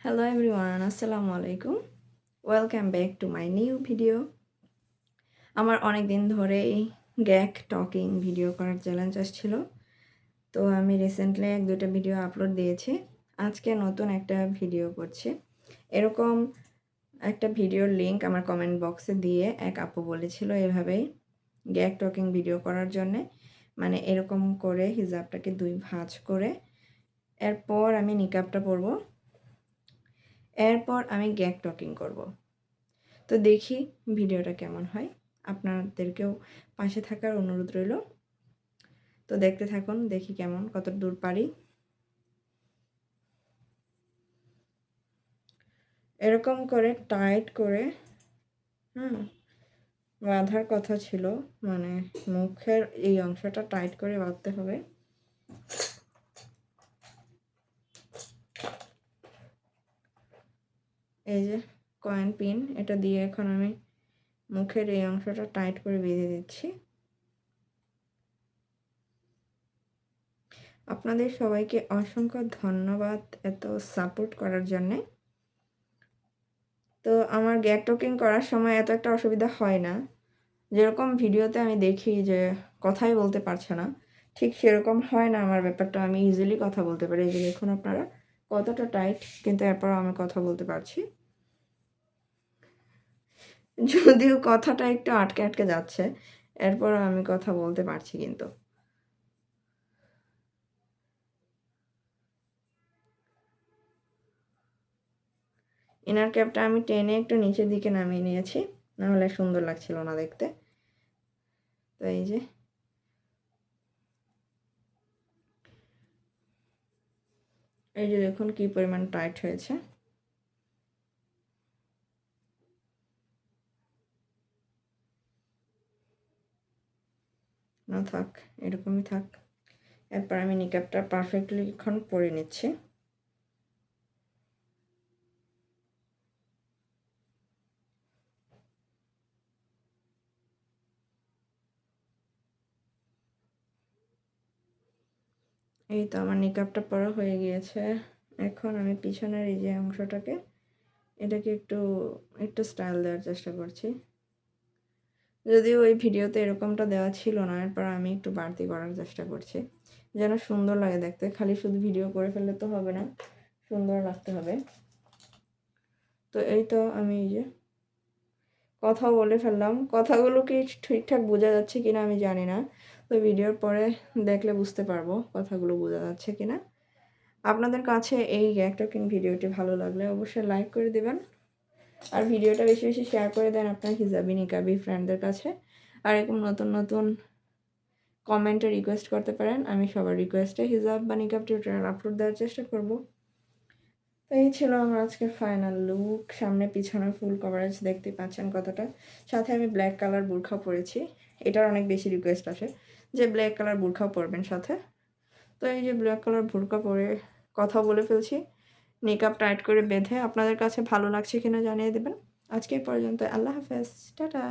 Hello everyone, Assalamu alaikum. Welcome back to my new video. আমার অনেক দিন ধরেই গ্যাক টকিং ভিডিও করার চ্যালেঞ্জ আসছিল, তো আমি রিসেন্টলি 1-2টা ভিডিও আপলোড দিয়েছি। আজকে নতুন একটা ভিডিও করছি। এরকম একটা ভিডিওর লিংক আমার কমেন্ট বক্সে দিয়ে এক আপু বলেছিল এভাবেই গ্যাক টকিং ভিডিও করার জন্যে, মানে এরকম করে হিজাবটাকে 2 ভাঁজ করে এরপর আমি নিকাবটা পরবো, এরপর আমি গ্যাক টকিং করব। তো দেখি ভিডিওটা কেমন হয়, আপনাদেরকেও পাশে থাকার অনুরোধ রইল। তো দেখতে থাকুন, দেখি কেমন কত দূর পারি। এরকম করে টাইট করে বাঁধার কথা ছিল, মানে মুখের এই অংশটা টাইট করে বাঁধতে হবে। এই যে কয়েন পিন, এটা দিয়ে এখন আমি মুখের এই অংশটা টাইট করে বেঁধে দিচ্ছি। আপনাদের সবাইকে অসংখ্য ধন্যবাদ এত সাপোর্ট করার জন্যে। তো আমার গ্যাক টকিং করার সময় এত একটা অসুবিধা হয় না। যেরকম ভিডিওতে আমি দেখি যে কথাই বলতে পারছে না, ঠিক সেরকম হয় না আমার ব্যাপারটা। আমি ইজিলি কথা বলতে পারি। এই যে দেখুন আপনারা কতটা টাইট, কিন্তু এরপরও আমি কথা বলতে পারছি, যদিও কথাটা একটু আটকে আটকে যাচ্ছে, এরপরও আমি কথা বলতে পারছি। কিন্তু ইনার ক্যাপটা আমি টেনে একটু নিচের দিকে নামিয়ে নিয়েছি, নাহলে সুন্দর লাগছিল না দেখতে। তো এই যে দেখুন কি পরিমাণ টাইট হয়েছে। না থাক, এরকমই থাক। এরপর আমি নিকাবটা পারফেক্টলি এখন পরে নিচ্ছি। এই তো আমার নিকাবটা পরা হয়ে গিয়েছে। এখন আমি পিছনের এই যে অংশটাকে, এটাকে একটু একটু স্টাইল দেওয়ার চেষ্টা করছি। যদিও ওই ভিডিওতে এরকমটা দেওয়া ছিল না, এরপর আমি একটু বাড়তি করার চেষ্টা করছি যেন সুন্দর লাগে দেখতে। খালি শুধু ভিডিও করে ফেললে তো হবে না, সুন্দর লাগতে হবে। তো এই তো আমি এই যে কথা বলে ফেললাম। কথাগুলো কি ঠিকঠাক বোঝা যাচ্ছে কিনা আমি জানি না, তো ভিডিওর পরে দেখলে বুঝতে পারবো কথাগুলো বোঝা যাচ্ছে কিনা। আপনাদের কাছে এই গ্যাক টকিং ভিডিওটি ভালো লাগলে অবশ্যই লাইক করে দেবেন, আর ভিডিওটা বেশি বেশি শেয়ার করে দেন আপনার হিজাবি নিকাবি ফ্রেন্ডদের কাছে। আর এরকম নতুন নতুন কমেন্টে রিকোয়েস্ট করতে পারেন, আমি সবার রিকোয়েস্টে হিজাব বা নিকাব টিউটোরিয়াল আপলোড দেওয়ার চেষ্টা করব। তো এই ছিল আমার আজকের ফাইনাল লুক। সামনে পিছনে ফুল কভারেজ দেখতে পাচ্ছেন কতটা। সাথে আমি ব্ল্যাক কালার বোরখা পরেছি, এটার অনেক বেশি রিকোয়েস্ট আসে যে ব্ল্যাক কালার বোরখাও পরবেন সাথে। তো এই যে ব্ল্যাক কালার বোরখা পরে কথা বলে ফেলছি, মেকআপ টাইট করে বেঁধে। আপনাদের কাছে ভালো লাগছে কিনা জানিয়ে দেবেন। আজকে পর্যন্ত, আল্লাহ হাফেজ, টাটা।